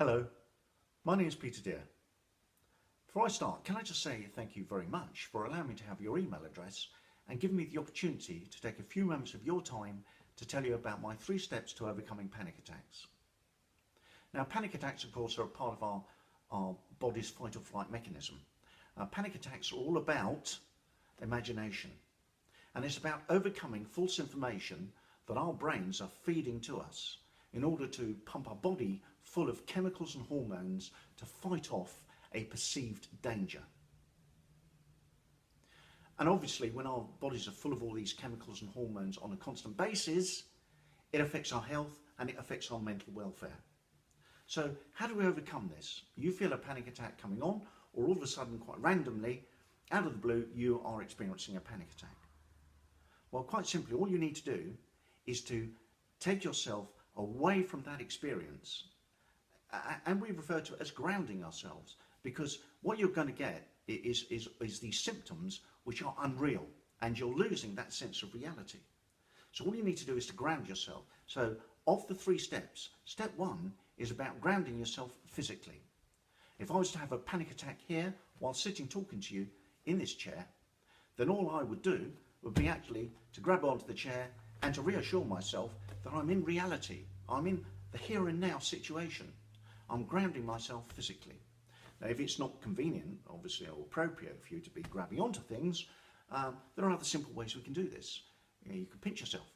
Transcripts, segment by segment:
Hello, my name is Peter Deere. Before I start, can I just say thank you very much for allowing me to have your email address and giving me the opportunity to take a few moments of your time to tell you about my 3 steps to overcoming panic attacks. Now, panic attacks, of course, are a part of our body's fight or flight mechanism. Panic attacks are all about imagination, and it's about overcoming false information that our brains are feeding to us in order to pump our body full of chemicals and hormones to fight off a perceived danger. And obviously, when our bodies are full of all these chemicals and hormones on a constant basis, it affects our health and it affects our mental welfare. So how do we overcome this? You feel a panic attack coming on, or all of a sudden, quite randomly, out of the blue, you are experiencing a panic attack. Well, quite simply, all you need to do is to take yourself away from that experience, and we refer to it as grounding ourselves, because what you're going to get is these symptoms which are unreal, and you're losing that sense of reality. So all you need to do is to ground yourself. So of the 3 steps, step 1 is about grounding yourself physically. If I was to have a panic attack here while sitting talking to you in this chair, then all I would do would be actually to grab onto the chair and to reassure myself that I'm in reality. I'm in the here and now situation. I'm grounding myself physically. Now, if it's not convenient, obviously, or appropriate for you to be grabbing onto things, there are other simple ways we can do this. You could pinch yourself,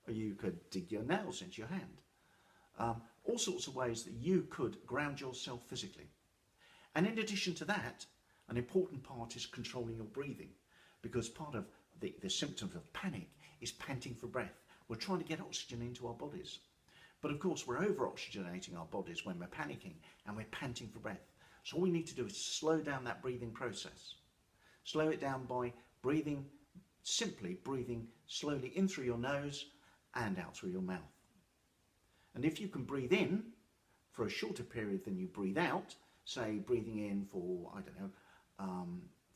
or you could dig your nails into your hand. All sorts of ways that you could ground yourself physically. And in addition to that, an important part is controlling your breathing, because part of the symptoms of panic is panting for breath. We're trying to get oxygen into our bodies. But of course, we're over-oxygenating our bodies when we're panicking and we're panting for breath. So all we need to do is slow down that breathing process. Slow it down by simply breathing slowly in through your nose and out through your mouth. And if you can breathe in for a shorter period than you breathe out, say breathing in for,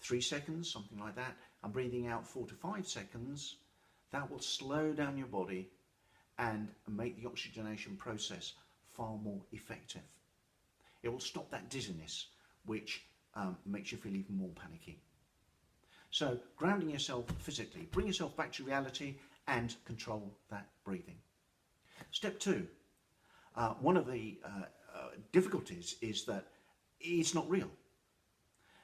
3 seconds, something like that, and breathing out 4 to 5 seconds, that will slow down your body and make the oxygenation process far more effective. It will stop that dizziness, which makes you feel even more panicky. So grounding yourself physically, bring yourself back to reality and control that breathing. Step 2, one of the difficulties is that it's not real.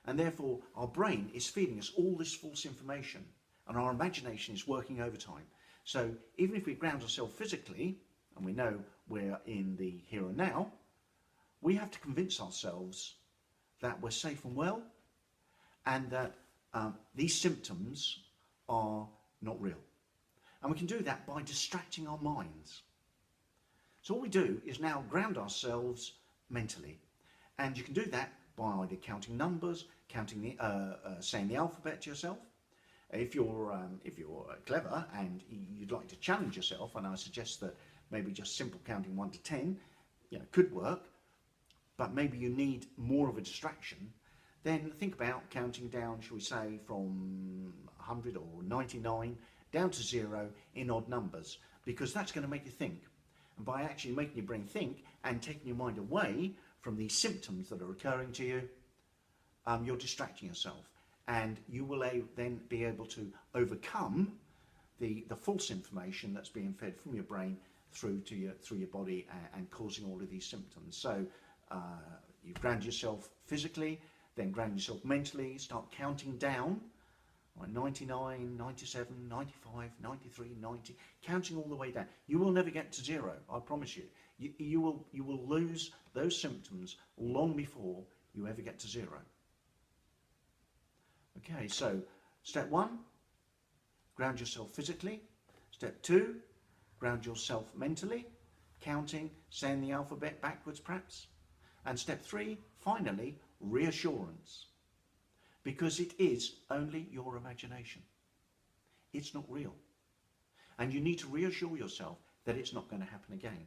And therefore our brain is feeding us all this false information and our imagination is working overtime. So even if we ground ourselves physically, and we know we're in the here and now, we have to convince ourselves that we're safe and well, and that these symptoms are not real. And we can do that by distracting our minds. So all we do is now ground ourselves mentally. And you can do that by either counting numbers, saying the alphabet to yourself. If you're clever and you'd like to challenge yourself, and I suggest that maybe just simple counting 1 to 10, could work, but maybe you need more of a distraction, then think about counting down, shall we say, from 100 or 99 down to 0 in odd numbers, because that's going to make you think. And by actually making your brain think and taking your mind away from these symptoms that are occurring to you, you're distracting yourself. And you will then be able to overcome the false information that's being fed from your brain through your body and causing all of these symptoms. So you ground yourself physically, then ground yourself mentally, start counting down, 99, 97, 95, 93, 90, counting all the way down. You will never get to 0, I promise you. You will lose those symptoms long before you ever get to 0. Okay, so step 1, ground yourself physically. Step 2, ground yourself mentally, counting, saying the alphabet backwards perhaps. And step 3, finally, reassurance. Because it is only your imagination. It's not real. And you need to reassure yourself that it's not going to happen again.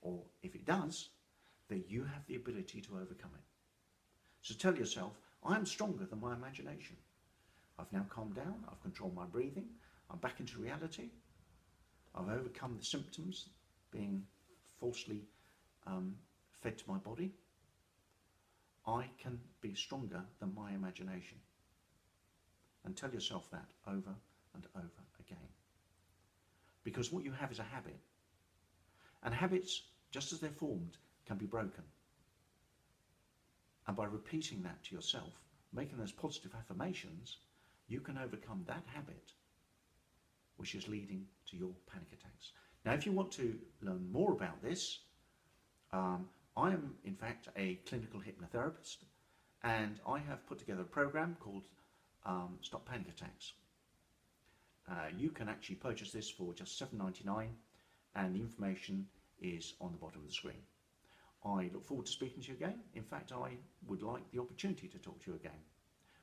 Or if it does, that you have the ability to overcome it. So tell yourself, I'm stronger than my imagination. I've now calmed down, I've controlled my breathing, I'm back into reality, I've overcome the symptoms being falsely fed to my body, I can be stronger than my imagination. And tell yourself that over and over again. Because what you have is a habit. And habits, just as they're formed, can be broken. And by repeating that to yourself, making those positive affirmations, you can overcome that habit, which is leading to your panic attacks. Now, if you want to learn more about this, I am, in fact, a clinical hypnotherapist, and I have put together a program called Stop Panic Attacks. You can actually purchase this for just $7.99, and the information is on the bottom of the screen. I look forward to speaking to you again. In fact, I would like the opportunity to talk to you again.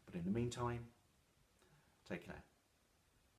But in the meantime, take care.